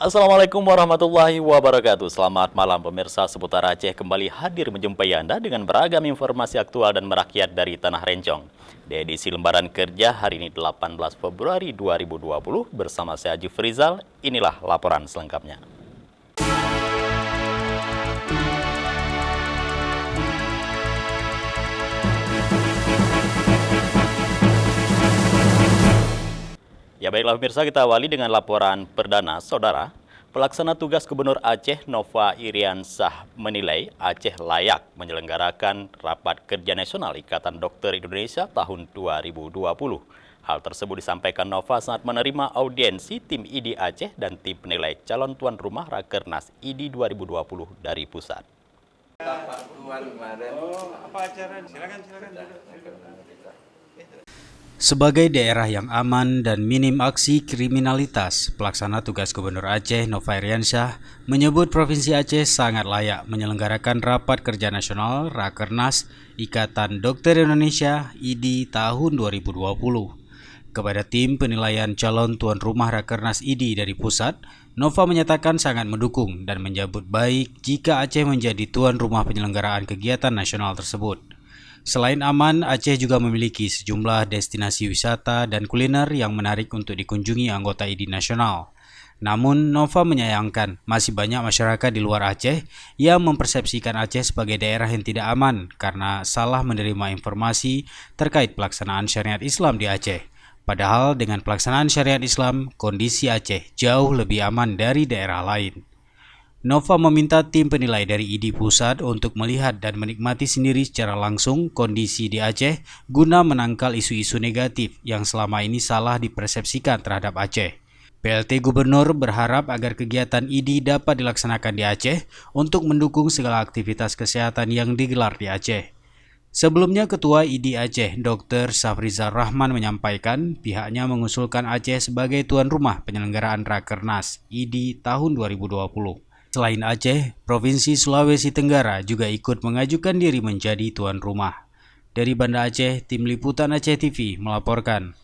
Assalamualaikum warahmatullahi wabarakatuh. Selamat malam pemirsa seputar Aceh kembali hadir menjumpai Anda dengan beragam informasi aktual dan merakyat dari Tanah Rencong. Di edisi lembaran kerja hari ini 18 Februari 2020 bersama saya Haji Frizal, inilah laporan selengkapnya. Ya baiklah pemirsa, kita awali dengan laporan perdana. Saudara, pelaksana tugas Gubernur Aceh Nova Iriansah menilai Aceh layak menyelenggarakan Rapat Kerja Nasional Ikatan Dokter Indonesia tahun 2020. Hal tersebut disampaikan Nova saat menerima audiensi tim ID Aceh dan tim penilai calon tuan rumah Rakernas ID 2020 dari pusat. Sebagai daerah yang aman dan minim aksi kriminalitas, pelaksana tugas Gubernur Aceh Nova Iriansah menyebut Provinsi Aceh sangat layak menyelenggarakan Rapat Kerja Nasional Rakernas Ikatan Dokter Indonesia ID tahun 2020. Kepada tim penilaian calon tuan rumah Rakernas ID dari pusat, Nova menyatakan sangat mendukung dan menyambut baik jika Aceh menjadi tuan rumah penyelenggaraan kegiatan nasional tersebut. Selain aman, Aceh juga memiliki sejumlah destinasi wisata dan kuliner yang menarik untuk dikunjungi anggota ID nasional. Namun, Nova menyayangkan masih banyak masyarakat di luar Aceh yang mempersepsikan Aceh sebagai daerah yang tidak aman karena salah menerima informasi terkait pelaksanaan syariat Islam di Aceh. Padahal dengan pelaksanaan syariat Islam, kondisi Aceh jauh lebih aman dari daerah lain. Nova meminta tim penilai dari ID Pusat untuk melihat dan menikmati sendiri secara langsung kondisi di Aceh guna menangkal isu-isu negatif yang selama ini salah dipersepsikan terhadap Aceh. PLT Gubernur berharap agar kegiatan ID dapat dilaksanakan di Aceh untuk mendukung segala aktivitas kesehatan yang digelar di Aceh. Sebelumnya Ketua ID Aceh Dr. Safrizal Rahman menyampaikan pihaknya mengusulkan Aceh sebagai tuan rumah penyelenggaraan Rakernas ID tahun 2020. Selain Aceh, Provinsi Sulawesi Tenggara juga ikut mengajukan diri menjadi tuan rumah. Dari Banda Aceh, Tim Liputan Aceh TV melaporkan.